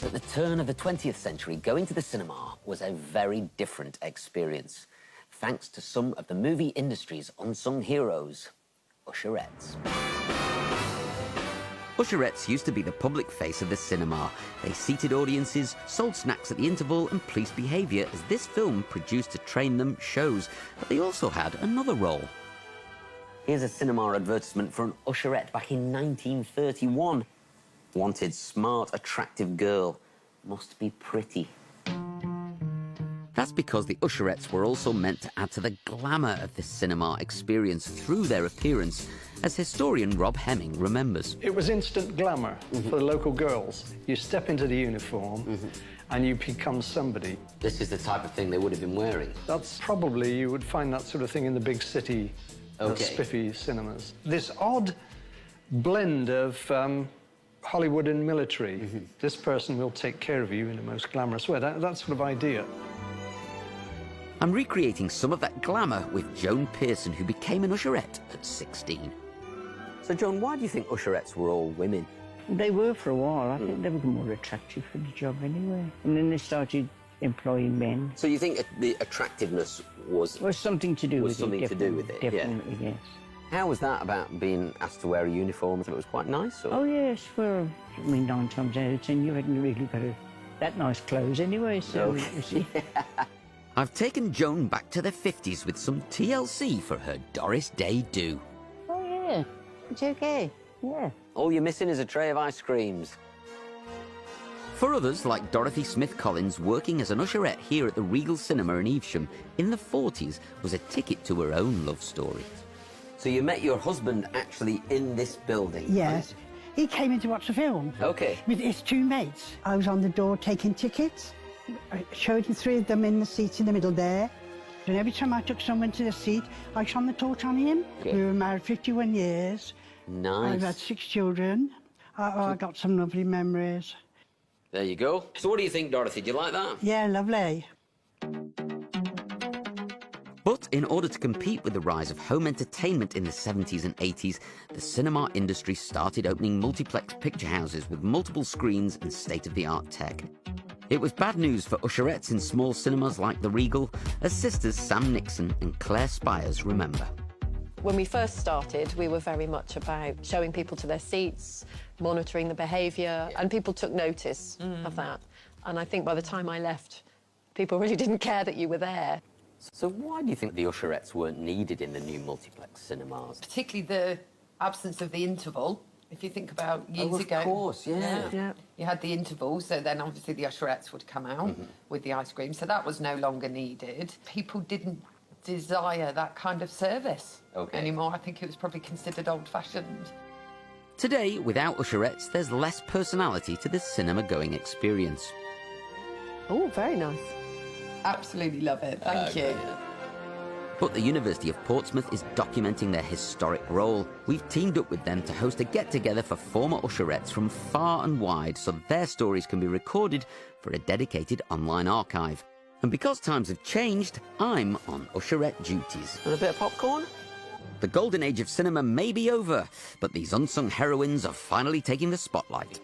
at the turn of the 20th century, going to the cinema was a very different experience, thanks to some of the movie industry's unsung heroes, usherettes. Usherettes used to be the public face of the cinema. They seated audiences, sold snacks at the interval and policed behaviour as this film, produced to train them, shows. But they also had another role. Here's a cinema advertisement for an usherette back in 1931. Wanted smart, attractive girl. Must be pretty. That's because the usherettes were also meant to add to the glamour of the cinema experience through their appearance, as historian Rob Hemming remembers. It was instant glamour for the local girls. You step into the uniform and you become somebody. This is the type of thing they would have been wearing. That's probably, you would find that sort of thing in the big city, spiffy cinemas. This odd blend of Hollywood and military. This person will take care of you in the most glamorous way, that sort of idea. I'm recreating some of that glamour with Joan Pearson, who became an usherette at 16. So, Joan, why do you think usherettes were all women? They were for a while. I think they were more attractive for the job anyway. And then they started employing men. So you think the attractiveness was something to do with it. Definitely, yes. How was that about being asked to wear a uniform? It was quite nice? Or? Oh, yes. Well, I mean, 9 times out of 10, you hadn't really got that nice clothes anyway, so you see. I've taken Joan back to the 50s with some TLC for her Doris Day do. Oh, yeah. It's okay. Yeah. All you're missing is a tray of ice creams. For others, like Dorothy Smith Collins, working as an usherette here at the Regal Cinema in Evesham in the 40s was a ticket to her own love story. So you met your husband actually in this building? Yes. He came in to watch the film. OK. With his 2 mates. I was on the door taking tickets. I showed him 3 of them in the seats in the middle there. And every time I took someone to the seat, I shone the torch on him. Okay. We were married 51 years. Nice. I've had 6 children. I got some lovely memories. There you go. So what do you think, Dorothy? Do you like that? Yeah, lovely. But in order to compete with the rise of home entertainment in the 70s and 80s, the cinema industry started opening multiplex picture houses with multiple screens and state-of-the-art tech. It was bad news for usherettes in small cinemas like the Regal, as sisters Sam Nixon and Claire Spires remember. When we first started, we were very much about showing people to their seats, monitoring the behaviour, and people took notice of that. And I think by the time I left, people really didn't care that you were there. So why do you think the usherettes weren't needed in the new multiplex cinemas? Particularly the absence of the interval. If you think about years ago... Of course, yeah. You had the interval, so then obviously the usherettes would come out with the ice cream, so that was no longer needed. People didn't desire that kind of service anymore. I think it was probably considered old-fashioned. Today, without usherettes, there's less personality to the cinema-going experience. Oh, very nice. Absolutely love it, thank you. But the University of Portsmouth is documenting their historic role. We've teamed up with them to host a get-together for former usherettes from far and wide so their stories can be recorded for a dedicated online archive. And because times have changed, I'm on usherette duties. And a bit of popcorn? The golden age of cinema may be over, but these unsung heroines are finally taking the spotlight.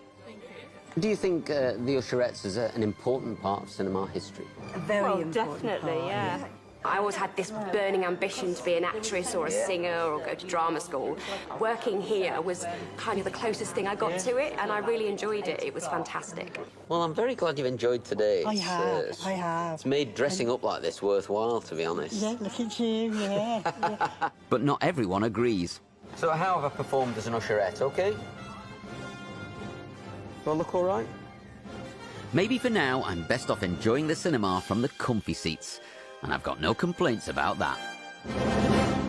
Do you think the usherettes is an important part of cinema history? A very important definitely, part, yeah. I always had this burning ambition to be an actress or a singer or go to drama school. Working here was kind of the closest thing I got to it, and I really enjoyed it. It was fantastic. Well, I'm very glad you've enjoyed today. I have. It's made dressing up like this worthwhile, to be honest. Yeah, look at you, yeah. But not everyone agrees. So how have I performed as an usherette, OK? Do I look all right? Maybe for now, I'm best off enjoying the cinema from the comfy seats. And I've got no complaints about that.